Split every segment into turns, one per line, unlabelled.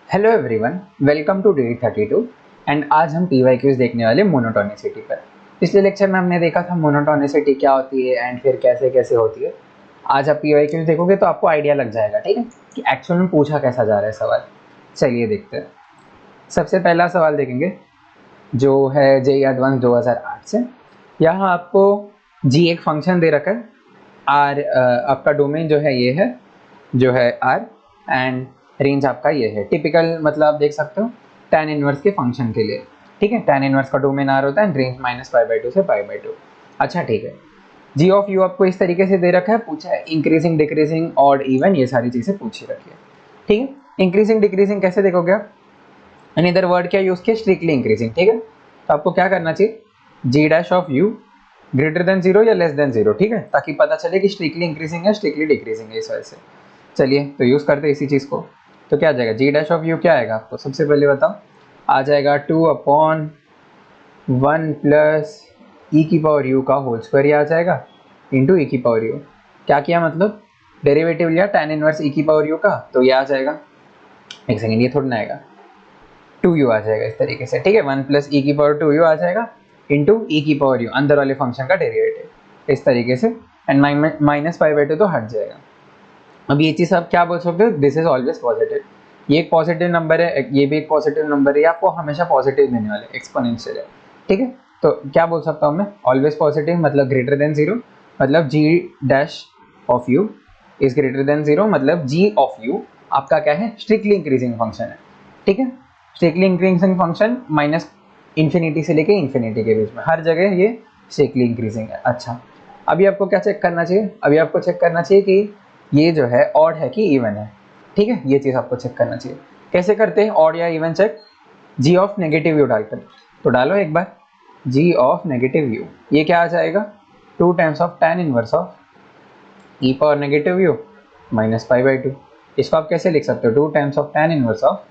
Hello everyone, welcome to day 32 and आज हम PYQs देखने वाले मोनोटोनिसिटी पर। पिछले लेक्चर में हमने देखा था मोनोटोनिसिटी क्या होती है एंड फिर कैसे कैसे होती है। आज आप पीवाईक्यूज देखोगे तो आपको आइडिया लग जाएगा, ठीक है, कि एक्चुअल में पूछा कैसा जा रहा है सवाल। चलिए देखते हैं। सबसे पहला सवाल देखेंगे जो है जेईई एडवांस 2008 से। यहाँ आपको जी एक फंक्शन दे रखा है आर, आपका डोमेन जो है ये है, जो है आर, एंड रेंज आपका ये है। टिपिकल मतलब आप देख सकते हो tan इनवर्स के फंक्शन के लिए, ठीक है। tan इनवर्स का डोमेन आर होता है एंड रेंज -π/2 से π/2। अच्छा ठीक है। जी ऑफ यू आपको इस तरीके से दे रखा है, पूछा है इंक्रीजिंग डिक्रीजिंग ऑड इवन, ये सारी चीजें पूछी रखी है, ठीक है। इंक्रीजिंग डिक्रीजिंग कैसे देखोगे आप, इधर वर्ड क्या यूज किया, स्ट्रिक्टली इंक्रीजिंग, ठीक है। तो आपको क्या करना चाहिए, G dash of U greater than 0 या लेस देन 0, ठीक है, ताकि पता चले कि स्ट्रिक्टली इंक्रीजिंग है स्ट्रिक्टली डिक्रीजिंग है, इस वजह से। चलिए तो यूज करते हैं इसी चीज को। तो क्या आ जाएगा, जी डैश ऑफ यू क्या आएगा आपको, सबसे पहले बताओ। आ जाएगा 2/1 प्लस ई की पावर यू का होल स्क्वायर आ जाएगा इंटू ई की पावर यू। क्या किया, मतलब डेरिवेटिव लिया tan इनवर्स ई की पावर यू का, तो ये आ जाएगा, एक सेकेंड, ये थोड़ा ना आएगा, 2u आ जाएगा इस तरीके से, ठीक है। 1 प्लस ई की पावर 2u आ जाएगा इंटू ई की पावर यू, अंदर वाले फंक्शन का डेरिवेटिव, इस तरीके से। एंड -π/2 तो हट जाएगा। अब ये चीज़ आप क्या बोल सकते हो, दिस इज ऑलवेज पॉजिटिव। ये एक पॉजिटिव नंबर है, ये भी एक पॉजिटिव नंबर है, ये आपको हमेशा पॉजिटिव देने वाले, एक्सपोनेंशियल है, ठीक है। तो क्या बोल सकता हूँ मैं, ऑलवेज पॉजिटिव मतलब ग्रेटर देन 0, मतलब G dash of U is greater than 0, मतलब जी ऑफ यू आपका क्या है, स्ट्रिक्टली इंक्रीजिंग फंक्शन है, ठीक है। Strictly increasing function minus infinity से लेके इन्फिनिटी के बीच में हर जगह ये स्ट्रिक्टली इंक्रीजिंग है। अच्छा, अभी आपको क्या चेक करना चाहिए, अभी आपको चेक करना चाहिए कि ये जो है ऑड है कि इवन है, ठीक है। ये चीज़ आपको चेक करना चाहिए। कैसे करते हैं ऑड या even check, G of negative U डालकर। तो डालो एक बार, जी ऑफ नेगेटिव यू, ये क्या आ जाएगा, 2 times of tan inverse of e power negative U -π/2। इसको आप कैसे लिख सकते हो, 2 times of tan inverse of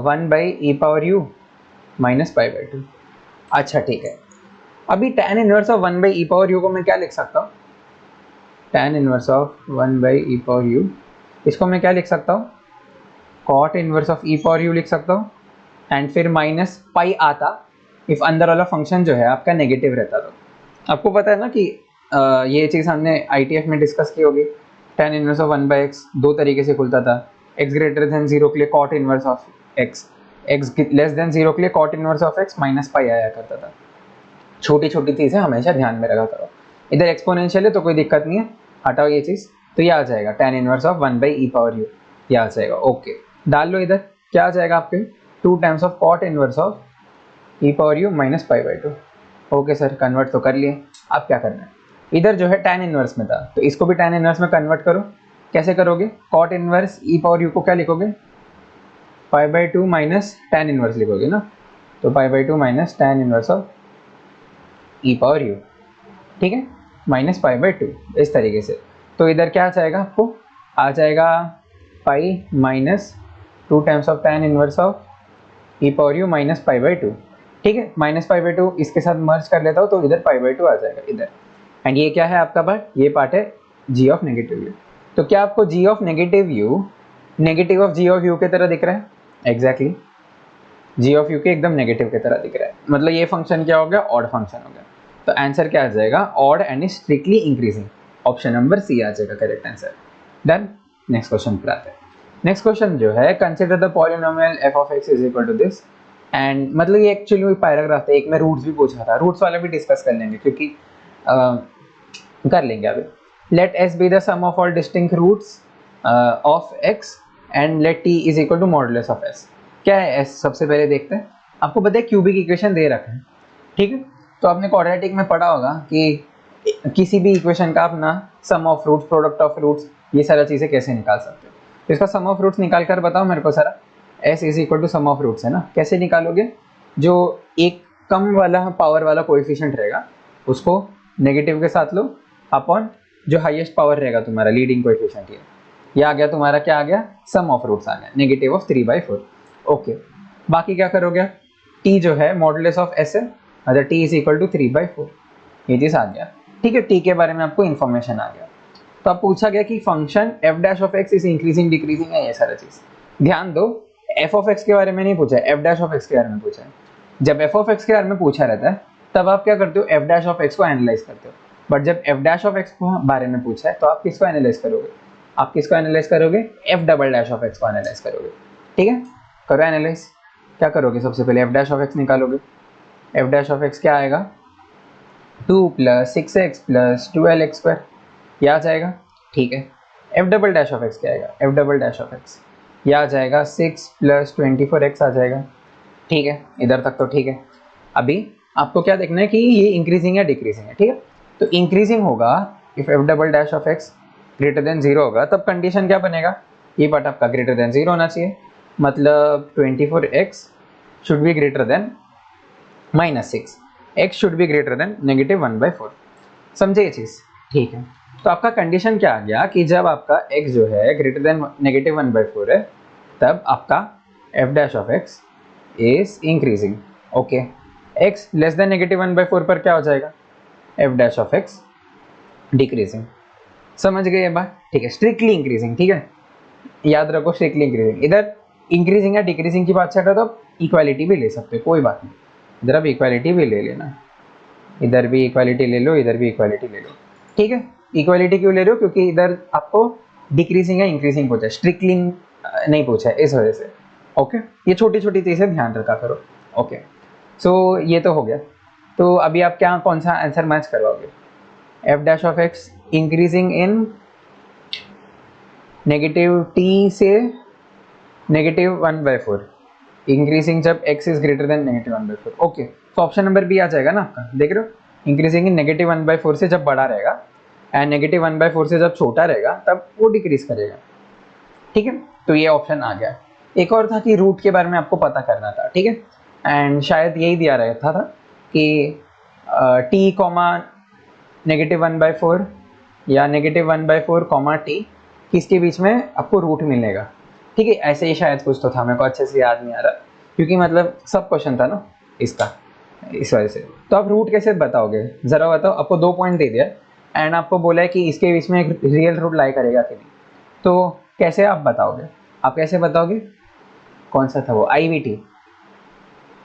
1/e power U -π/2। अच्छा ठीक है। अभी tan inverse of 1/e power U को मैं क्या लिख सकता हूँ, tan inverse of 1/e power you, इसको मैं क्या लिख सकता हूँ, cot inverse of e power you लिख सकता हूँ। एंड फिर माइनस पाई आता इफ अंदर वाला फंक्शन जो है आपका नेगेटिव रहता। तो आपको पता है ना कि ये चीज़ हमने ITF में डिस्कस की होगी। tan इनवर्स ऑफ 1/x दो तरीके से खुलता था, x ग्रेटर देन 0 के लिए cot inverse of x, x less than 0 के लिए cot inverse of x minus pi आया करता था। छोटी छोटी चीज़ें हमेशा ध्यान में रखा करो। इधर एक्सपोनेंशियल है तो कोई दिक्कत नहीं है, हटाओ ये चीज़। तो ये आ जाएगा tan inverse of 1/e power you, ये आ जाएगा। ओके, डाल लो इधर, क्या आ जाएगा आपके, 2 times of cot inverse of e power U -π/2। Okay sir, convert तो कर लिए। अब क्या करना है, इधर जो है tan इनवर्स में था तो इसको भी tan इनवर्स में कन्वर्ट करो। कैसे करोगे, cot inverse e power U को क्या लिखोगे, π/2 माइनस tan इनवर्स लिखोगे ना, तो π/2 minus tan inverse of e power U, ठीक है, -π/2, इस तरीके से। तो इधर क्या आ जाएगा आपको, आ जाएगा pi -2 times of tan inverse of e power U -π/2, ठीक है। -π/2 इसके साथ मर्ज कर लेता हूँ तो इधर π/2 आ जाएगा इधर। एंड ये क्या है आपका पार्ट, ये पार्ट है g ऑफ नेगेटिव यू। तो क्या आपको g of negative you negative of g of you की तरह दिख रहा है, एग्जैक्टली g ऑफ यू के एकदम नेगेटिव की तरह दिख रहा है, मतलब ये फंक्शन क्या हो गया, ऑड फंक्शन हो गया। तो आंसर क्या आ जाएगा, odd and strictly increasing, option number C आ जाएगा correct answer. Done, next question पर आते हैं। नेक्स्ट क्वेश्चन जो है, consider the polynomial f of x is equal to this. And मतलब ये एक्चुअली पैराग्राफ था, एक में रूट्स भी पूछा था, रूट्स वाला भी डिस्कस कर लेंगे क्योंकि कर लेंगे अभी। Let s be the sum of all distinct roots of x and let t is equal to modulus of s। क्या है s, सबसे पहले देखते हैं। आपको पता है क्यूबिक इक्वेशन दे रखा है, ठीक है। तो आपने क्वाड्रेटिक में पढ़ा होगा कि किसी भी इक्वेशन का अपना sum of roots, product of roots, ये सारा चीज़ें कैसे निकाल सकते हो। तो इसका सम ऑफ रूट्स निकाल कर बताओ मेरे को सारा। s is equal to sum of roots है ना, कैसे निकालोगे, जो एक कम वाला पावर वाला कोएफिशिएंट रहेगा उसको नेगेटिव के साथ लो, अपॉन जो हाईएस्ट पावर रहेगा तुम्हारा लीडिंग कोएफिशिएंट, ये आ गया तुम्हारा, क्या आ गया, सम ऑफ रूट्स आ गया, नेगेटिव ऑफ 3/4। ओके, बाकी क्या करोगे, t जो है मॉडुलस ऑफ s है, मतलब t इज इक्वल टू 3/4, ये चीज़ आ गया, ठीक है। t के बारे में आपको इन्फॉर्मेशन आ गया। तो अब पूछा गया कि function f dash of x is increasing decreasing है, ये सारा चीज़। ध्यान दो, एफ ऑफ एक्स के बारे में नहीं पूछा है, एफ डैश ऑफ एक्स के बारे में पूछा है। जब एफ ऑफ एक्स के बारे में पूछा रहता है तब आप क्या करते हो, एफ डैश ऑफ एक्स को एनालाइज करते हो। बट जब एफ डैश ऑफ एक्स को बारे में पूछा है तो आप किसको एनालाइज करोगे, आप किसको एनालाइज करोगे, F double dash of x को एनालाइज करोगे। ठीक है, करो एनालाइज। क्या करोगे, सबसे पहले एफ डैश ऑफ एक्स निकालोगे। एफ डैश ऑफ एक्स क्या आएगा, 2 + 6x + 12x², यह आ जाएगा। ठीक है, F double dash of X क्या आएगा, F double dash of x यह आ जाएगा 6 + 24x आ जाएगा। ठीक है, इधर तक तो ठीक है। अभी आपको क्या देखना है कि ये इंक्रीजिंग या डिक्रीजिंग है। ठीक है, तो इंक्रीजिंग होगा if F double dash of X greater than 0 होगा, तब कंडीशन क्या बनेगा, ये पार्ट आपका ग्रेटर देन 0 होना चाहिए, मतलब 24x should be greater than -6, x should be greater than -1/4। समझे ये चीज़? ठीक है, तो आपका कंडीशन क्या आ गया कि जब आपका x जो है ग्रेटर देन -1/4 है, तब आपका f dash of x is increasing. Okay, x less than -1/4 पर क्या हो जाएगा, f dash of x decreasing. समझ गए ये बात? ठीक है, स्ट्रिक्टली इंक्रीजिंग। ठीक है, याद रखो स्ट्रिक्टली इंक्रीजिंग। इधर इंक्रीजिंग या डिक्रीजिंग की बात चल रहा है तो आप इक्वालिटी भी ले सकते हो, कोई बात नहीं। इधर आप इक्वालिटी भी ले लेना, इधर भी इक्वालिटी ले लो, इधर भी इक्वालिटी ले लो। ठीक है, इक्वालिटी क्यों ले रहे हो, क्योंकि इधर आपको डिक्रीजिंग या इंक्रीजिंग पूछा है, स्ट्रिक्टली नहीं पूछा है, इस वजह से। ओके, ये छोटी छोटी चीज़ें ध्यान रखा करो। ओके, सो ये तो हो गया। तो अभी आप क्या, कौन सा आंसर मैच करवाओगे, F dash of X increasing in -t से -1/4, इंक्रीजिंग जब x is greater then -1/4। Okay, तो ऑप्शन नंबर बी आ जाएगा ना आपका, देख रहे हो, इंक्रीजिंग इन -1/4 से जब बड़ा रहेगा एंड -1/4 से जब छोटा रहेगा तब वो डिक्रीज करेगा। ठीक है, तो ये ऑप्शन आ गया। एक और था कि रूट के बारे में आपको पता करना था। ठीक है, एंड शायद यही दिया रहता था कि t, -1/4 या -1/4, t किसके बीच में आपको रूट मिलेगा। ठीक है, ऐसे ही शायद कुछ तो था, मेरे को अच्छे से याद नहीं आ रहा, क्योंकि मतलब सब क्वेश्चन था ना इसका, इस वजह से। तो आप रूट कैसे बताओगे, ज़रा बताओ। आपको 2 पॉइंट दे दिया एंड आपको बोला है कि इसके बीच में एक रियल रूट लाई करेगा कि नहीं, तो कैसे आप बताओगे, आप कैसे बताओगे, कौन सा था वो, IVT,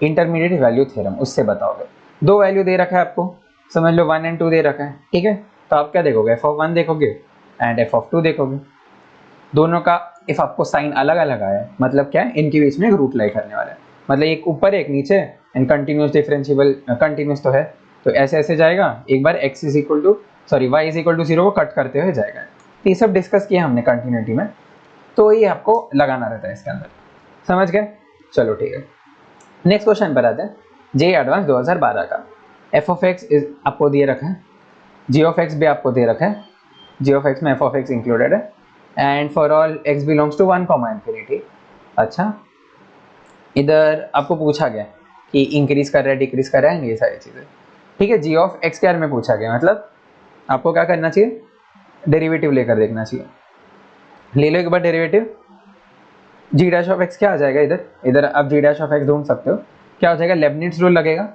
इंटरमीडिएट वैल्यू थ्योरम, उससे बताओगे। 2 वैल्यू दे रखा है आपको, समझ लो 1 और 2 दे रखा है। ठीक है, तो आप क्या देखोगे, f(1) देखोगे एंड f(2) देखोगे। दोनों का इफ आपको साइन अलग अलग आया है, मतलब क्या है, इनके बीच में एक रूट लाई करने वाला है, मतलब एक ऊपर एक नीचे एंड कंटिन्यूस डिफरेंशिएबल, कंटिन्यूस तो है, तो ऐसे ऐसे जाएगा। एक बार y इज इक्वल टू 0 को कट करते हुए जाएगा। तो ये सब डिस्कस किया हमने कंटिन्यूटी में, तो ये आपको लगाना रहता है इसके अंदर। समझ गए? चलो ठीक है, नेक्स्ट क्वेश्चन पर आते हैं। JEE एडवांस 2012 का f ऑफ x आपको दिए रखा है, g ऑफ x भी आपको दे रखा है, g ऑफ x में f ऑफ x इंक्लूडेड है, and for all x belongs to 1, ∞। अच्छा, इधर आपको पूछा गया कि इंक्रीज कर रहा है, डिक्रीज कर रहा है, ये सारी चीज़ें। ठीक है, g ऑफ x के बारे में पूछा गया, मतलब आपको क्या करना चाहिए, डेरिवेटिव लेकर देखना चाहिए। ले लो एक बार derivative, g dash of x क्या आ जाएगा, इधर आप g डैश ऑफ x ढूंढ सकते हो, क्या हो जाएगा, लेबनिट्ज रूल लगेगा।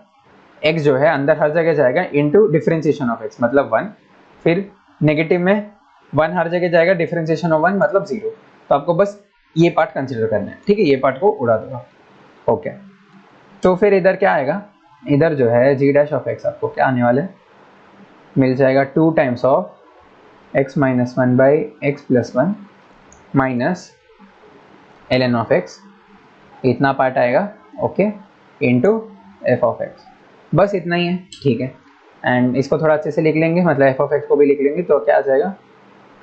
x जो है अंदर हर जगह जाएगा इनटू डिफरेंशिएशन ऑफ x मतलब 1, फिर नेगेटिव में 1 हर जगह जाएगा, डिफरेंशिएशन ऑफ 1 मतलब 0। तो आपको बस ये पार्ट कंसिडर करना है। ठीक है, ये पार्ट को उड़ा दो। ओके, तो फिर इधर क्या आएगा, इधर जो है g डैश ऑफ x आपको क्या आने वाला है, मिल जाएगा 2 times of x - 1/x+1 minus ln of x, इतना पार्ट आएगा। Okay, into f of x, बस इतना ही है। ठीक है, एंड इसको थोड़ा अच्छे से लिख लेंगे, मतलब f ऑफ x को भी लिख लेंगे, तो क्या आ जाएगा,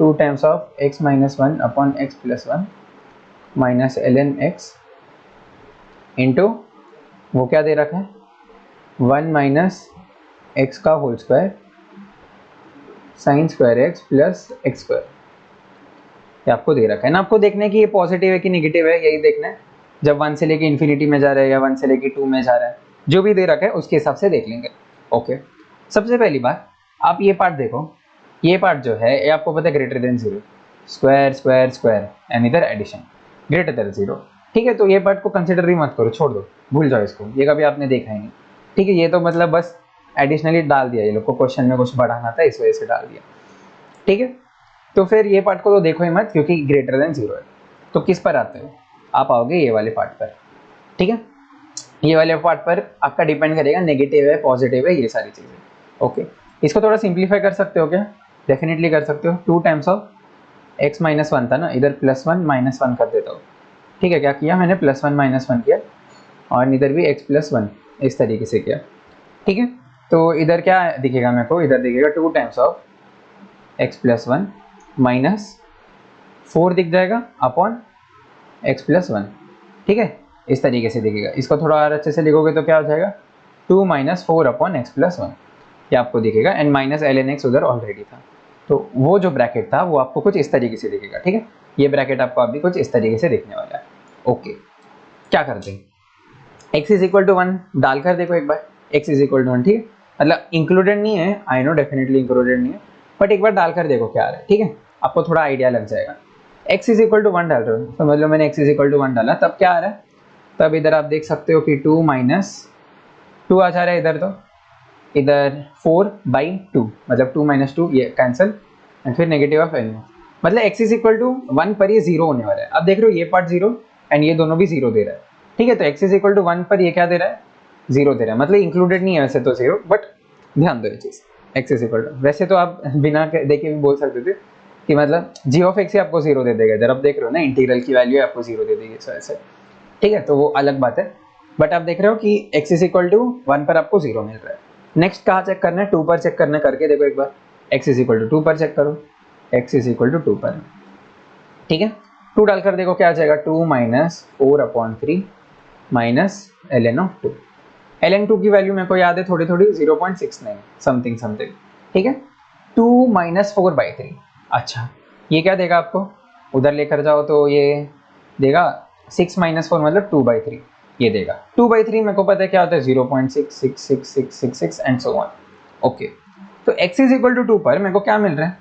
2 times of x - 1/x+1 minus ln x into वो क्या दे रखा है, 1 - x का whole square sin square x plus x square, ये आपको दे रखा है ना। आपको देखना है कि ये पॉजिटिव है कि नेगेटिव है, यही देखना है। जब 1 से लेके इन्फिनिटी में जा रहा है या 1 से लेके 2 में जा रहा है, जो भी दे रखा है उसके हिसाब से देख लेंगे। ओके, सबसे पहली बात आप ये पार्ट देखो, ये पार्ट जो है ये आपको पता है greater than 0, square square square and इधर एडिशन ग्रेटर देन 0। ठीक है, तो ये पार्ट को कंसिडर ही मत करो, छोड़ दो, भूल जाओ इसको, ये कभी आपने देखा ही नहीं। ठीक है, ये तो मतलब बस एडिशनली डाल दिया, ये लोग को क्वेश्चन में कुछ बढ़ाना था इस वजह से डाल दिया। ठीक है, तो फिर ये पार्ट को तो देखो ही मत, क्योंकि ग्रेटर देन 0 है। तो किस पर आते हैं, आप आओगे ये वाले पार्ट पर, ठीक है। ये वाले पार्ट पर आपका डिपेंड करेगा नेगेटिव है पॉजिटिव है ये सारी चीज़ें, ओके। इसको थोड़ा सिंप्लीफाई कर सकते हो क्या? डेफिनेटली कर सकते हो। 2 times of x minus one था ना, इधर +1 -1 कर देता हूँ, ठीक है। क्या किया मैंने? +1 -1 किया और इधर भी x + 1 इस तरीके से किया, ठीक है। तो इधर क्या दिखेगा मेरे को? इधर दिखेगा 2 टाइम्स ऑफ x + 1 -4 दिख जाएगा अपॉन x + 1, ठीक है। इस तरीके से दिखेगा। इसको थोड़ा और अच्छे से लिखोगे तो क्या हो जाएगा? 2 - 4 अपॉन x + 1 ये आपको दिखेगा, एंड माइनस ln x उधर ऑलरेडी था, तो वो जो ब्रैकेट था वो आपको कुछ इस तरीके से दिखेगा, ठीक है। ये ब्रैकेट आपको अभी कुछ इस तरीके से दिखने वाला है, ओके। क्या करते हैं? x = 1 डालकर देखो एक बार, x = 1, ठीक है। मतलब इंक्लूडेड नहीं है, आई नो डेफिनेटली इंक्लूडेड नहीं है, बट एक बार डालकर देखो क्या आ रहा है, ठीक है। आपको थोड़ा आइडिया लग जाएगा। x = 1 डाल रहे हो, समझ लो मैंने x = 1 डाला, तब क्या आ रहा है? तब इधर आप देख सकते हो कि 2 - 2 आ जा रहा है इधर, तो इधर 4/2 मतलब 2 - 2 ये कैंसिल, एंड फिर नेगेटिव ऑफ l, मतलब x = 1 पर ये 0 होने वाला है। अब देख रहे हो ये पार्ट 0 एंड ये दोनों भी 0 दे रहा है, ठीक है। तो x = 1 पर ये क्या दे रहा है? 0 दे रहा है, मतलब इंक्लूडेड नहीं है वैसे तो 0, बट ध्यान दो ये चीज़। x = वैसे तो आप बिना देखे भी बोल सकते थे कि मतलब g(x) ही आपको 0 दे देगा इधर। अब देख रहे हो ना इंटीग्रल की वैल्यू आपको 0 दे देगी ऐसे, ठीक है। तो वो अलग बात है, बट आप देख रहे हो कि x = 1 पर आपको 0 मिल रहा है। नेक्स्ट कहाँ चेक करना है? 2 पर चेक करना है, करके देखो एक बार। x = 2 पर चेक करो, x = 2 पर, ठीक है। 2 डालकर देखो क्या आ जाएगा? 2 - 4/3 माइनस ln(2). ln(2) की वैल्यू मेरे को याद है थोड़ी थोड़ी, 0.69 समथिंग समथिंग, ठीक है। 2 - 4/3, अच्छा ये क्या देगा आपको? उधर लेकर जाओ तो ये देगा 6 - 4 मतलब 2/3 ये देगा। 2/3 मेरे को पता है क्या होता है? 0.66666 एंड सो ऑन, ओके। तो x = 2 पर मेरे को क्या मिल रहा है?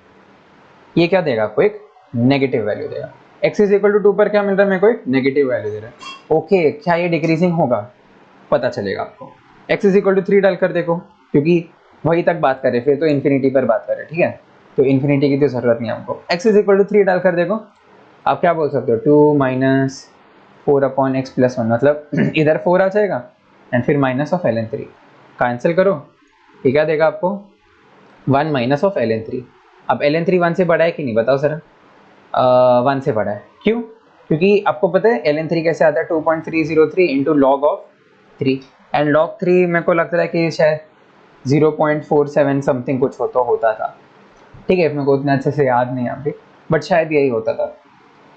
ये क्या देगा आपको? एक नेगेटिव वैल्यू देगा। x = 2 पर क्या मिल रहा है मेरे को? एक नेगेटिव वैल्यू दे रहा है, ओके। क्या ये डिक्रीजिंग होगा? पता चलेगा आपको। x = 3 डालकर देखो, क्योंकि वही तक बात करें, फिर तो इन्फिनिटी पर बात करें, ठीक है। तो इन्फिनिटी की तो जरूरत नहीं है हमको। x = 3 डालकर देखो, आप क्या बोल सकते हो? 2 - 4/x + 1 मतलब इधर 4 आ जाएगा एंड फिर माइनस ऑफ ln(3) कैंसिल करो, ये क्या देगा आपको? 1 माइनस ऑफ ln(3). अब ln(3) 1 से बड़ा है कि नहीं बताओ सर? 1 से बड़ा है, क्यों? क्योंकि आपको पता है ln(3) कैसे आता है? 2.303 into log of 3, and log 3 मेरे को लगता है कि शायद 0.47 समथिंग कुछ होता था, ठीक है। मेरे को उतना अच्छे से याद नहीं है अभी, बट शायद यही होता था,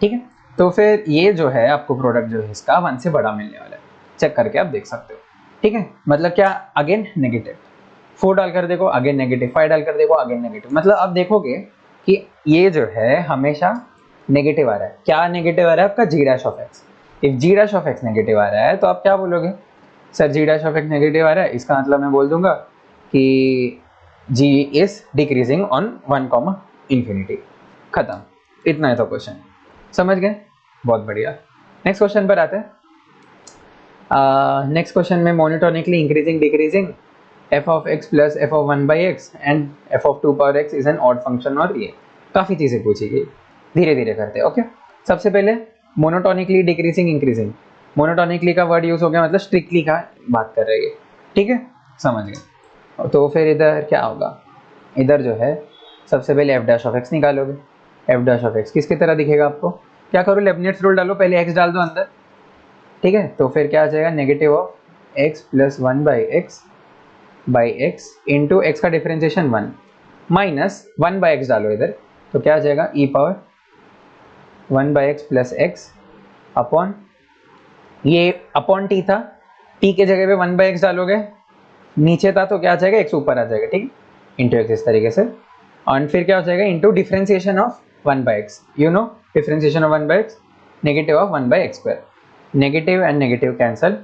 ठीक है। तो फिर ये जो है आपको प्रोडक्ट जो है इसका 1 से बड़ा मिलने वाला है, चेक करके आप देख सकते हो, ठीक है। मतलब क्या? Again negative. 4 डालकर देखो, अगेन नेगेटिव। 5 डालकर देखो, अगेन नेगेटिव। मतलब आप देखोगे कि ये जो है हमेशा नेगेटिव आ रहा है। क्या नेगेटिव आ रहा है आपका? g'(x). इफ g'(x) नेगेटिव आ रहा है तो आप क्या बोलोगे? सर g'(x) नेगेटिव आ रहा है, इसका मतलब मैं बोल दूंगा कि g इज डिक्रीजिंग ऑन 1, खत्म। इतना है तो क्वेश्चन, समझ गए? बहुत बढ़िया। नेक्स्ट क्वेश्चन पर आते हैं। नेक्स्ट क्वेश्चन में monotonically increasing decreasing f(x) + f(1/x) and f(2)(x) is an odd function, और ये काफ़ी चीज़ें पूछी गई। धीरे धीरे करते हैं, ओके। सबसे पहले मोनोटोनिकली डिक्रीजिंग इंक्रीजिंग। मोनोटोनिकली का वर्ड यूज़ हो गया, मतलब स्ट्रिक्टली का बात कर रही है, ठीक है, समझ गए। तो फिर इधर क्या होगा? इधर जो है सबसे पहले f'(x) निकालोगे। f'(x) किसकी तरह दिखेगा आपको? क्या करो? लेबनिट्ज़ रूल डालो, पहले x डाल दो अंदर, ठीक है। तो फिर क्या आ जाएगा? Negative of x + 1/x into x का डिफरेंशिएशन 1 माइनस 1/x डालो इधर, तो क्या आ जाएगा? e⁻1/x + x अपॉन, ये अपॉन t था, t के जगह पे 1/x डालोगे, नीचे था तो क्या आ जाएगा? x ऊपर आ जाएगा, ठीक, इंटू x इस तरीके से, और फिर क्या हो जाएगा? Into differentiation of 1/x, you know differentiation of 1/x, negative of 1/x²। Negative and negative cancel,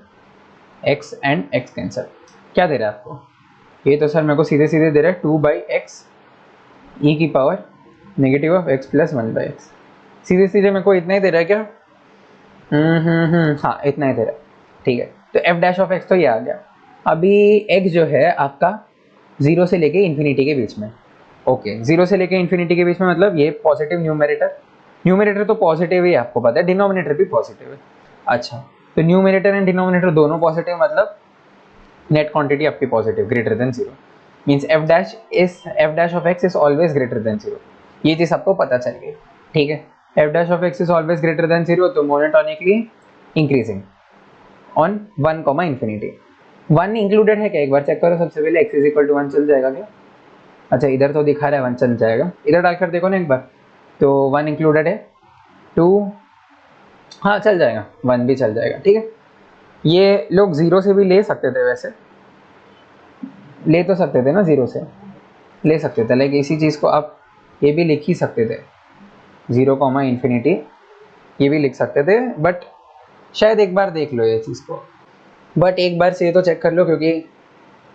x and x cancel. क्या दे रहा है आपको? ये तो सर मेरे को सीधे सीधे दे रहा है 2/x e⁻, negative of x + 1/x। सीधे सीधे मेरे को इतना ही दे रहा है क्या? हाँ इतना ही दे रहा है, ठीक है। तो f'(x) तो ये आ गया। अभी x जो है आपका 0 से लेके इन्फिनिटी के बीच में, ओके। 0 से लेके इन्फिनिटी के बीच में मतलब ये पॉजिटिव न्यूमरेटर तो पॉजिटिव ही आपको पता है, डिनोमिनेटर भी पॉजिटिव है, अच्छा, तो न्यूमरेटर एंड डिनोमिनेटर दोनों पॉजिटिव, मतलब नेट क्वांटिटी आपकी positive greater than zero, means F dash of X is always greater than zero. ये चीज़ आपको पता चल गई, ठीक है। F dash of X is always greater than zero, तो monotonically increasing on 1 comma infinity. 1 included है क्या, एक बार चेक करो सबसे पहले, x इज इक्वल टू 1 चल जाएगा क्या? अच्छा, इधर तो दिखा रहा है 1 चल जाएगा, इधर डालकर देखो ना एक बार, तो 1 इंक्लूडेड है, 2, हाँ चल जाएगा, 1 भी चल जाएगा, ठीक है। ये लोग जीरो से भी ले सकते थे, वैसे ले तो सकते थे ना, जीरो से ले सकते थे, लाइक इसी चीज़ को आप ये भी लिख ही सकते थे, 0 कॉमा इन्फिनिटी, ये भी लिख सकते थे, बट शायद एक बार देख लो ये चीज़ को, बट एक बार से ये तो चेक कर लो, क्योंकि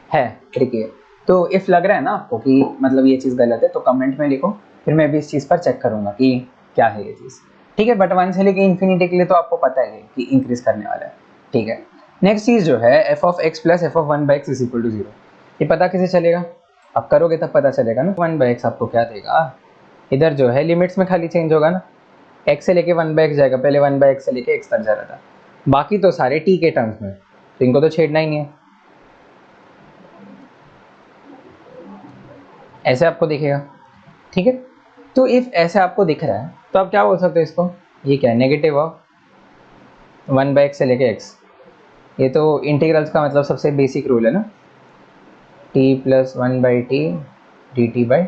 है ट्रिकी है। तो इफ़ लग रहा है ना आपको कि मतलब ये चीज़ गलत है, तो कमेंट में लिखो, फिर मैं भी इस चीज़ पर चेक करूँगा कि क्या है ये चीज़, ठीक है। बट 1 से लेके इन्फिनिटी के लिए तो आपको पता है कि इंक्रीज करने वाला है, ठीक है। नेक्स्ट चीज़ जो है F of X plus F of 1 by X is equal to 0, ये पता कैसे चलेगा? आप करोगे तब पता चलेगा ना। 1 बाई एक्स आपको क्या देगा, इधर जो है लिमिट्स में खाली चेंज होगा ना, एक्स से लेके 1 बाई एक्स जाएगा, पहले 1 बाई एक्स से लेके एक्स तक जा रहा था, बाकी तो सारे टी के टर्म्स में, तो इनको तो छेड़ना ही नहीं है, ऐसे आपको दिखेगा, ठीक है। तो इफ ऐसे आपको दिख रहा है तो आप क्या बोल सकते हो इसको, ये क्या है, नेगेटिव ऑफ 1 बाई एक्स से लेके एक्स, ये तो इंटीग्रल्स का मतलब सबसे बेसिक रूल है ना, T plus 1 by T D T by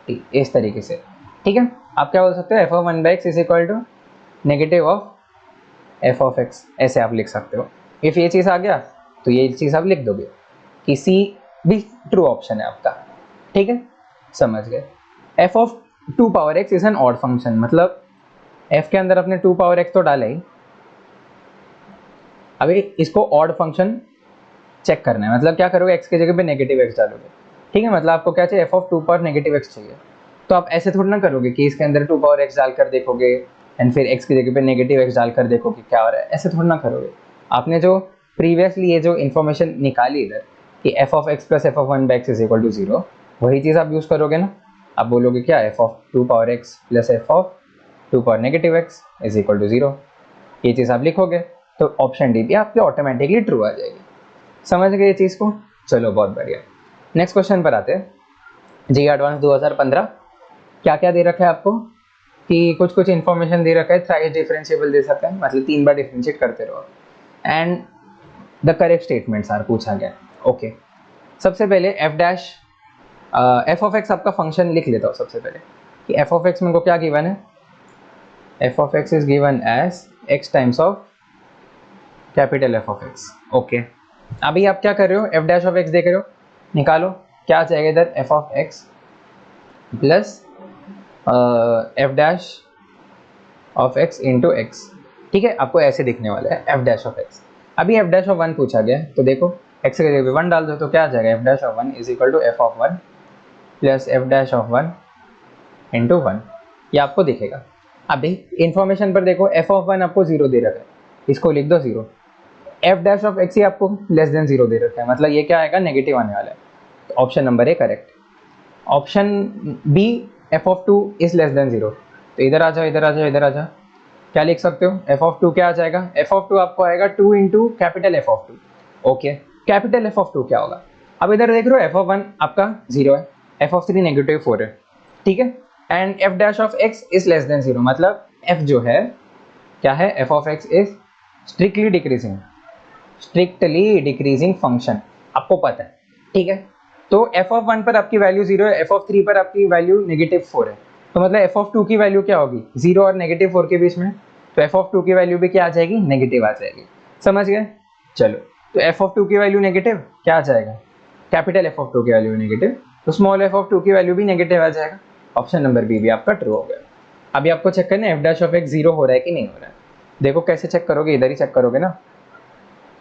T, इस तरीके से, ठीक है। आप क्या बोल सकते हो, F of 1 by X is equal to negative of F of X, ऐसे आप लिख सकते हो। इफ ये चीज़ आ गया तो ये चीज़ आप लिख दोगे कि सी भी ट्रू ऑप्शन है आपका, ठीक है, समझ गए। F of 2 power x is an odd function, मतलब एफ के अंदर अपने 2 पावर एक्स तो डाला ही, अभी इसको ऑड फंक्शन चेक करना है, मतलब क्या करोगे, एक्स की जगह पे नेगेटिव एक्स डालोगे, ठीक है। मतलब आपको क्या चाहिए, F of 2 power negative x चाहिए, तो आप ऐसे थोड़ा ना करोगे कि इसके अंदर 2 पावर एक्स डालकर देखोगे एंड फिर एक्स की जगह पे नेगेटिव एक्स डालकर देखोगे क्या हो रहा है, ऐसे थोड़ा ना करोगे। आपने जो प्रीवियसली ये जो इन्फॉर्मेशन निकाली इधर कि F of X plus F of 1 by X is equal to 0, वही चीज़ आप यूज़ करोगे ना। आप बोलोगे क्या, F of 2 power X plus F of 2 power negative X is equal to 0, ये चीज़ आप लिखोगे, तो ऑप्शन डी भी आपकी ऑटोमेटिकली ट्रू आ जाएगी। समझ गए ये चीज़ को, चलो बहुत बढ़िया। नेक्स्ट क्वेश्चन पर आते हैं, जी एडवांस 2015, क्या क्या दे रखा है आपको कि कुछ कुछ इन्फॉर्मेशन दे रखा है, थ्राइस डिफरेंशिएबल दे सकता है, मतलब 3 बार डिफरेंशिएट करते रहो, and the correct statements are पूछा गया, ओके। सबसे पहले F dash F of X आपका फंक्शन लिख लेता हूँ सबसे पहले, कि एफ ऑफ एक्स में को क्या गिवन है, F of X is given as X times of capital F of X, okay. अभी आप क्या कर रहे हो, एफ डैश ऑफ एक्स देख रहे हो, निकालो क्या आ जाएगा इधर, F of X plus F dash of X into x, ठीक है। आपको ऐसे दिखने वाला है एफ डैश ऑफ एक्स। अभी एफ डैश ऑफ 1 पूछा गया है, तो देखो एक्स के जगह 1 डाल दो, तो क्या आ जाएगा, F dash of 1 is equal to F of 1 plus F dash of 1 into 1, ये आपको दिखेगा। अभी इन्फॉर्मेशन पर देखो, एफ ऑफ 1 आपको 0 दे रखा है, इसको लिख दो 0, एफ डैश ऑफ एक्स ही आपको लेस देन 0 दे रखा है, मतलब ये क्या आएगा, नेगेटिव आने वाला है, तो option number A correct. Option B, F of 2 is less than 0, तो इधर आ जाओ, इधर आ जाओ, इधर आ जाओ, क्या लिख सकते हो, एफ ऑफ 2 क्या आ जाएगा, एफ ऑफ 2 आपको आएगा 2 into capital F of 2, okay. Capital F of 2 क्या होगा, अब इधर देख रहे हो, एफ ऑफ 1 आपका 0 है, एफ ऑफ 3 नेगेटिव 4 है, ठीक है, and F dash of X is less than 0, मतलब एफ जो है क्या है, F of X is strictly decreasing function, आपको पता है, ठीक है। तो एफ ऑफ 1 पर आपकी वैल्यू 0 है, एफ ऑफ 3 पर आपकी वैल्यू नेगेटिव 4 है, तो मतलब एफ ऑफ 2 की वैल्यू क्या होगी, 0 और नेगेटिव 4 के बीच में, तो एफ ऑफ 2 की वैल्यू भी क्या आ जाएगी, नेगेटिव आ जाएगी, समझ गए। चलो, तो एफ ऑफ 2 की वैल्यू नेगेटिव क्या आ जाएगा, कैपिटल एफ ऑफ 2 की वैल्यू नेगेटिव, तो स्मॉल एफ ऑफ 2 की वैल्यू भी नेगेटिव आ जाएगा, ऑप्शन नंबर बी भी आपका ट्रू हो गया। अभी आपको चेक करना है एफ डैश ऑफ एक्स 0 हो रहा है कि नहीं हो रहा है, देखो कैसे चेक करोगे, इधर ही चेक करोगे ना,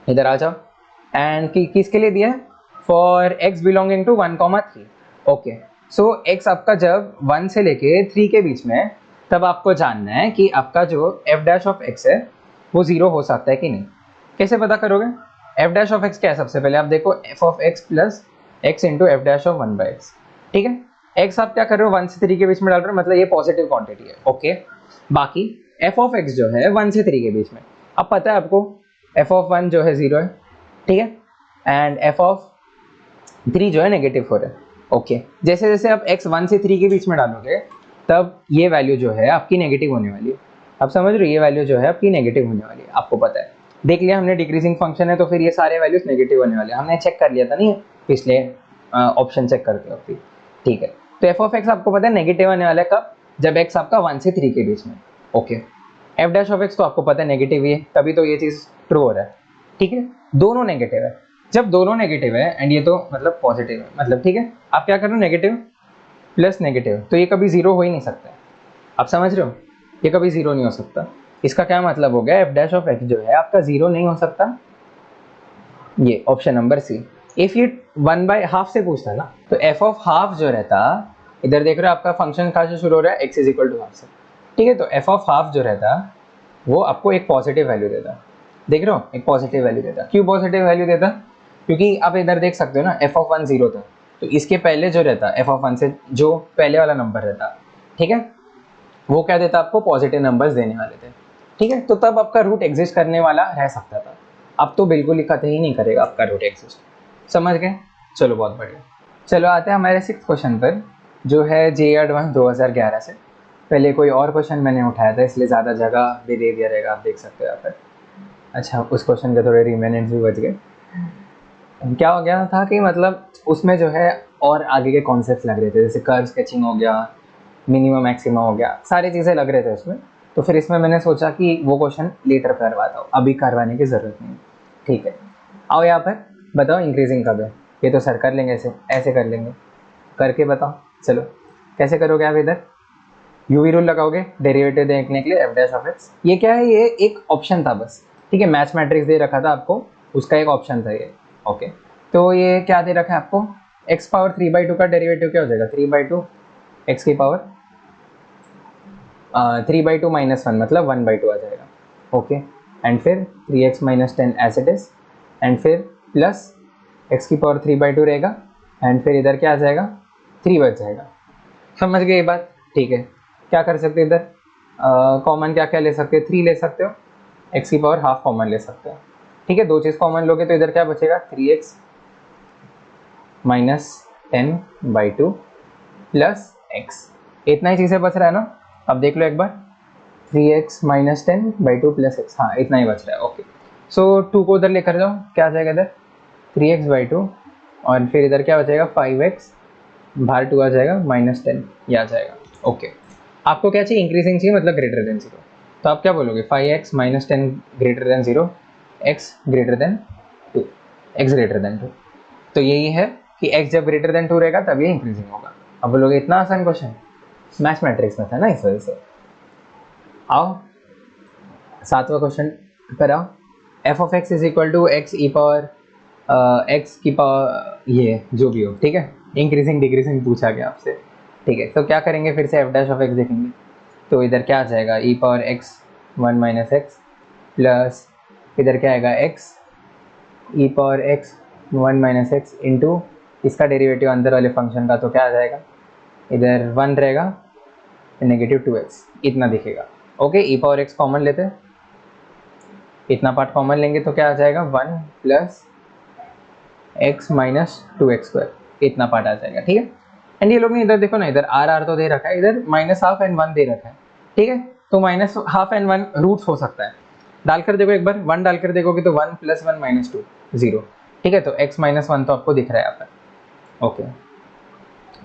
इधर आ जाओ, एंड किसके लिए दिया है, for X belonging to 1,3, okay. So X आपका जब 1 से लेके 3 के बीच में, तब आपको जानना है कि आपका जो एफ डैश ऑफ एक्स है वो 0 हो सकता है कि नहीं। कैसे पता करोगे, एफ डैश ऑफ एक्स क्या है, सबसे पहले आप देखो F of X plus x into F dash of 1 by x, ठीक है। एक्स आप क्या कर रहे हो, 1 से 3 के बीच में डाल रहे हो, मतलब ये पॉजिटिव क्वांटिटी है, ओके। बाकी एफ ऑफ एक्स जो है 1 से 3 के बीच में, अब पता है आपको एफ ऑफ 1 जो है 0 है, ठीक है, एंड एफ ऑफ 3 जो है -4 है। ओके, जैसे जैसे आप x 1 से 3 के बीच में डालोगे तब ये वैल्यू जो है आपकी नेगेटिव होने वाली है। आप समझ रहे हो, ये वैल्यू जो है आपकी नेगेटिव होने वाली है, आपको पता है। देख लिया हमने डिक्रीजिंग फंक्शन है तो फिर ये सारे वैल्यूज नेगेटिव होने वाले हैं, हमने चेक कर लिया था नहीं पिछले ऑप्शन चेक करते हो फिर, ठीक है। तो एफ ऑफ एक्स आपको पता है नेगेटिव आने वाला है कब, जब x आपका 1 से 3 के बीच में। Okay, F dash of x तो आपको पता है नेगेटिव ही है, तभी तो ये चीज़ ट्रू हो रहा है, ठीक है। दोनों नेगेटिव है, जब दोनों नेगेटिव है एंड ये तो मतलब पॉजिटिव है, मतलब ठीक है, आप क्या कर रहे हो, नेगेटिव प्लस नेगेटिव, तो ये कभी जीरो हो ही नहीं सकता है। आप समझ रहे हो, ये कभी जीरो नहीं हो सकता। इसका क्या मतलब हो गया, एफ डैश ऑफ एक्स जो है आपका जीरो नहीं हो सकता। ये ऑप्शन नंबर सी। इफ ये 1/2 से पूछता है ना, तो एफ ऑफ हाफ जो रहता, इधर देख रहे हो आपका फंक्शन कहाँ से शुरू हो रहा है, x = हाफ से, ठीक है। तो एफ ऑफ हाफ जो रहता वो आपको एक पॉजिटिव वैल्यू देता, देख रहे हो, एक पॉजिटिव वैल्यू देता। क्यों पॉजिटिव वैल्यू देता, क्योंकि आप इधर देख सकते हो ना, एफ ऑफ 1 0 था, तो इसके पहले जो रहता एफ ऑफ 1 से जो पहले वाला नंबर रहता, ठीक है, वो क्या देता आपको, पॉजिटिव नंबर्स देने वाले थे, ठीक है। तो तब आपका रूट एग्जिस्ट करने वाला रह सकता था, अब तो बिल्कुल ही कतई ही नहीं करेगा आपका रूट एग्जिस्ट, समझ गए। चलो बहुत बढ़िया। चलो आते हैं हमारे 6th क्वेश्चन पर, जो है जे एडवांस 2011 से। पहले कोई और क्वेश्चन मैंने उठाया था इसलिए ज़्यादा जगह भी दे दिया रहेगा, आप देख सकते हो यहाँ पर। अच्छा, उस क्वेश्चन के थोड़े रिमेनेंट्स भी बच गए। क्या हो गया था कि मतलब उसमें जो है और आगे के कॉन्सेप्ट्स लग रहे थे, जैसे कर्व स्केचिंग हो गया, मिनिमम मैक्सिमम हो गया, सारी चीज़ें लग रहे थे उसमें। तो फिर इसमें मैंने सोचा कि वो क्वेश्चन लेटर करवाता हूँ, अभी करवाने की ज़रूरत नहीं, ठीक है। आओ यहाँ पर बताओ इंक्रीजिंग कब है, ये तो सर कर लेंगे, ऐसे ऐसे कर लेंगे, करके बताओ। चलो कैसे करोगे आप, इधर यूवी रूल लगाओगे डेरिवेटिव देखने के लिए एफ डैश ऑफ एक्स। ये क्या है, ये एक ऑप्शन था बस, ठीक है, मैथ्स मैट्रिक्स दे रखा था आपको, उसका एक ऑप्शन था ये। ओके, तो ये क्या दे रखा है आपको, x पावर 3/2 का डेरिवेटिव क्या हो जाएगा, 3/2 x की पावर 3/2 -1 मतलब 1/2 आ जाएगा। ओके, एंड फिर 3x - 10 as it is, and फिर प्लस x की पावर 3/2 रहेगा, एंड फिर इधर क्या आ जाएगा, 3 बच जाएगा। समझ गए ये बात, ठीक है। क्या कर सकते हो इधर, कॉमन क्या क्या ले सकते हो, 3 ले सकते हो, x की पावर हाफ कॉमन ले सकते हो, ठीक है। दो चीज़ कॉमन लोगे तो इधर क्या बचेगा, 3x - 10/2 प्लस x, इतना ही चीज़ें बच रहा है ना। अब देख लो एक बार, 3x - 10/2 प्लस x, हाँ इतना ही बच रहा है। ओके, सो 2 को उधर लेकर जाओ, क्या आ जाएगा इधर 3x/2, और फिर इधर क्या बचेगा 5x, बाहर 2 आ जाएगा -10, ये आ जाएगा। ओके, आपको क्या चाहिए, इंक्रीजिंग चाहिए मतलब ग्रेटर देन 0, तो आप क्या बोलोगे 5x - 10 greater than 0, x greater than 2, x greater than 2। तो यही है कि x जब ग्रेटर देन 2 रहेगा तब ये इंक्रीजिंग होगा। अब बोलोगे इतना आसान क्वेश्चन, मैथ्स मैट्रिक्स में था ना इस वजह से। आओ 7वां क्वेश्चन पर आओ, F of X is equal to X E power X की पावर, ये जो भी हो, ठीक है, इंक्रीजिंग डिक्रीजिंग पूछा गया आपसे, ठीक है। तो क्या करेंगे, फिर से एफ डैश ऑफ एक्स देखेंगे, तो इधर क्या आ जाएगा, ई पावर एक्स 1 - एक्स प्लस इधर क्या आएगा x E power x 1 - x into इसका डेरिवेटिव अंदर वाले फंक्शन का, तो क्या आ जाएगा, इधर 1 रहेगा, -2x इतना दिखेगा। ओके, ई पावर एक्स कॉमन लेते हैं, इतना पार्ट कॉमन लेंगे तो क्या आ जाएगा 1 प्लस x - 2x², इतना पार्ट आ जाएगा, ठीक है। एंड ये लोग ने इधर देखो ना, इधर r तो दे रखा है, इधर -12 एंड 1 दे रखा है, ठीक है। तो -12 एंड 1 रूट्स हो सकता है, डालकर देखो एक बार, 1 डालकर देखोगे तो 1 + 1 - 2 0, ठीक है। तो x - 1 तो आपको दिख रहा है यहाँ पर, ओके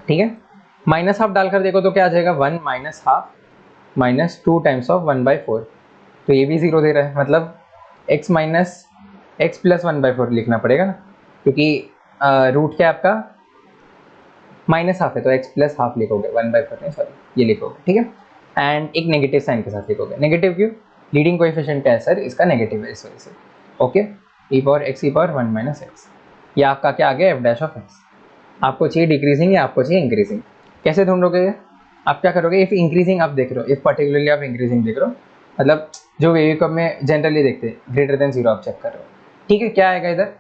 ठीक है। -12 डालकर देखो तो क्या आ जाएगा 1 - ½ - 2 टाइम्स ऑफ 1/4, तो ये भी 0 दे रहा है, मतलब x + 1/4 लिखना पड़ेगा ना, क्योंकि रूट क्या आपका -½ है, तो x + ½ लिखोगे, 1/4 नहीं सॉरी, ये लिखोगे, ठीक है। एंड एक नेगेटिव साइन के साथ लिखोगे, नेगेटिव क्यों, लीडिंग कोएफिशिएंट क्या है सर, इसका नेगेटिव है इस वजह से। Okay, e power x e power 1 - x, ये आपका क्या आ गया एफ डैश ऑफ एक्स। आपको चाहिए डिक्रीजिंग या आपको चाहिए इंक्रीजिंग, कैसे ढूंढोगे ये? आप क्या करोगे, इफ इंक्रीजिंग आप देख रहे हो, इफ पर्टिकुलरली आप इंक्रीजिंग देख रहे हो, मतलब जो वेवी कप में जनरली देखते हैं ग्रेटर देन 0 आप चेक कर रहे हो, ठीक है। क्या आएगा इधर,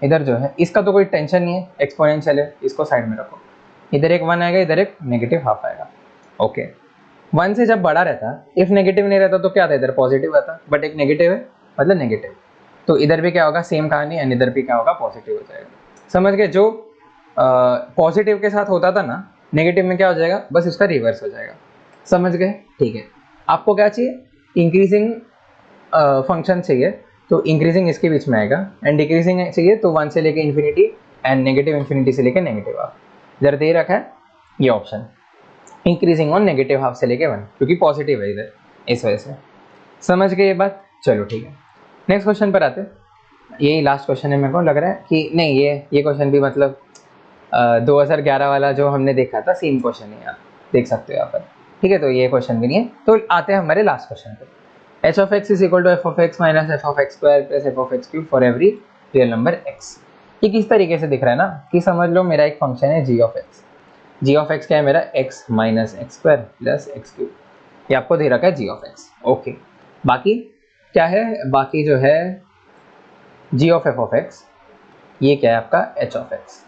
इधर जो है इसका तो कोई टेंशन नहीं है, एक्सपोनेंशियल है, इसको साइड में रखो, इधर एक 1 आएगा, इधर एक -½ आएगा। ओके, 1 से जब बड़ा रहता, इफ नेगेटिव नहीं रहता तो क्या आता, इधर पॉजिटिव आता, बट एक नेगेटिव है, मतलब नेगेटिव। तो इधर भी क्या होगा, सेम कहानी, एंड इधर भी क्या होगा, पॉजिटिव हो जाएगा। समझ गए? जो पॉजिटिव के साथ होता था ना, नेगेटिव में क्या हो जाएगा, बस उसका रिवर्स हो जाएगा। समझ गए? ठीक है। आपको क्या चाहिए, इंक्रीजिंग फंक्शन चाहिए, तो इंक्रीजिंग इसके बीच में आएगा, एंड डिक्रीजिंग चाहिए तो 1 से लेके इन्फिनिटी, एंड नेगेटिव इन्फिनिटी से लेके नेगेटिव हाफ। इधर दे रखा है ये option, increasing on negative half से लेके 1, क्योंकि पॉजिटिव है इधर, इस वजह से। समझ गए ये बात? चलो ठीक है, नेक्स्ट क्वेश्चन पर आते हैं। यही लास्ट क्वेश्चन है, मेरे को लग रहा है कि नहीं, ये क्वेश्चन भी मतलब 2011 वाला जो हमने देखा था, सेम क्वेश्चन है, आप देख सकते हो यहाँ पर। ठीक है, तो ये क्वेश्चन भी नहीं है। तो आते हैं हमारे लास्ट क्वेश्चन पर। H of X is equal to F of X minus F of X square plus F of X cube for every real number X. ये किस तरीके से दिख रहा है ना, कि समझ लो मेरा एक फंक्शन है G of X. G of X क्या है मेरा, X minus X square plus X cube. ये आपको दे रखा है जी ऑफ एक्स। ओके, बाकी क्या है, बाकी जो है G of F of x, ये क्या है आपका एच ऑफ एक्स।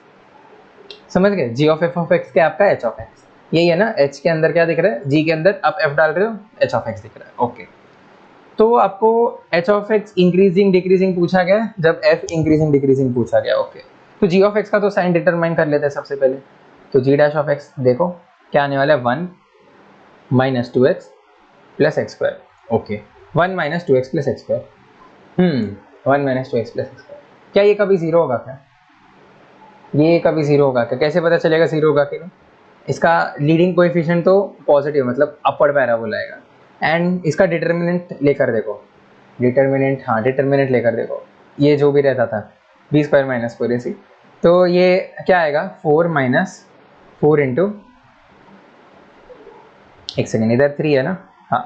समझ गए? जी ऑफ एफ ऑफ एक्स क्या है आपका एच ऑफ एक्स, यही है ना। एच के अंदर क्या दिख रहा है, जी के अंदर आप एफ डाल रहे हो, एच ऑफ एक्स दिख रहा है। ओके, तो आपको H of X increasing decreasing पूछा गया, जब एफ इंक्रीजिंग डिक्रीजिंग पूछा गया। ओके, तो जी ऑफ एक्स का तो साइन डिटरमाइन कर लेते हैं सबसे पहले। तो जी डैश ऑफ एक्स देखो क्या आने वाला है, 1 minus 2x plus x square. Okay, 1 minus 2x plus x square, 1 minus 2x plus x square. क्या ये कभी जीरो होगा क्या, ये कभी जीरो होगा क्या, कैसे पता चलेगा जीरो होगा कि नहीं? इसका लीडिंग कोएफिशिएंट तो पॉजिटिव, मतलब अपवर्ड पैराबोला आएगा, एंड इसका डिटर्मिनेंट लेकर देखो, डिटर्मिनेंट, हाँ डिटर्मिनेंट लेकर देखो, ये जो भी रहता था बी स्क्वायर माइनस 4ac, तो ये क्या आएगा, 4 माइनस 4 इंटू, एक सेकेंड, इधर 3 है ना, हाँ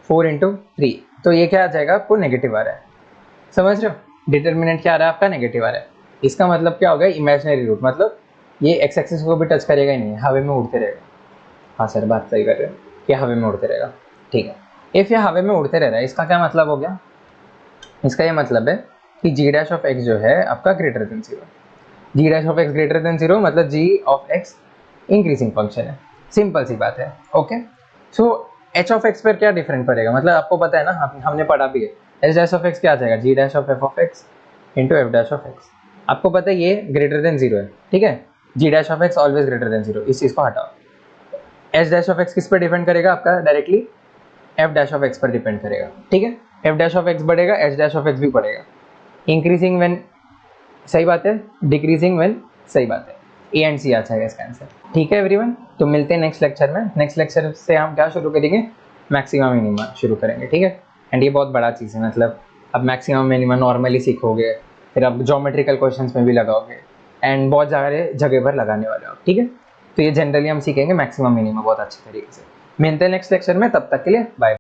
4 इंटू 3, तो ये क्या आ जाएगा आपको, नेगेटिव आ रहा है। समझ रहे हो? डिटर्मिनेंट क्या आ रहा है आपका, नेगेटिव आ रहा है। इसका मतलब क्या होगा, इमेजिनरी रूट, मतलब ये एक्स एक्सिस को भी टच करेगा ही नहीं, हवे में उड़ते रहेगा। हाँ सर, बात सही कर रहे हो, कि हवे में उड़ते रहेगा। ठीक है, इफ ये हवे में उड़ते रह रहा है, इसका क्या मतलब हो गया, इसका ये मतलब है कि जी डैश ऑफ एक्स जो है आपका greater than 0। G dash of X greater than 0 मतलब G of X increasing function है, सिंपल सी बात है। Okay, so H of X पर क्या डिफरेंट पड़ेगा, मतलब आपको पता है ना, हमने पढ़ा भी है, एच डैश ऑफ एक्स क्या आ जाएगा, G dash of F of X into F dash of X. आपको पता है ये ग्रेटर देन 0 है, ठीक है, G dash of X always greater than 0, इस चीज़ को हटाओ। एच डैश ऑफ एक्स किस पर डिपेंड करेगा आपका, directly F dash of X पर डिपेंड करेगा। ठीक है, एफ डैश ऑफ एक्स बढ़ेगा, एच डैश ऑफ एक्स भी बढ़ेगा। इंक्रीजिंग व्हेन, सही बात है, डिक्रीजिंग व्हेन, सही बात है, ए एंड सी आ जाएगा इसका आंसर। ठीक है एवरीवन, तो मिलते हैं नेक्स्ट लेक्चर में। नेक्स्ट लेक्चर से हम क्या शुरू करेंगे, मैक्सिमम मिनिमा शुरू करेंगे। ठीक है, एंड ये बहुत बड़ा चीज़ है, मतलब अब मैक्सिमम मिनिमा नॉर्मली सीखोगे, फिर अब ज्योमेट्रिकल क्वेश्चंस में भी लगाओगे, एंड बहुत सारे जगह पर लगाने वाले हो। ठीक है, तो ये जनरली हम सीखेंगे मैक्सिमम मिनिमा बहुत अच्छे तरीके से। मिलते हैं नेक्स्ट लेक्चर में, तब तक के लिए बाय।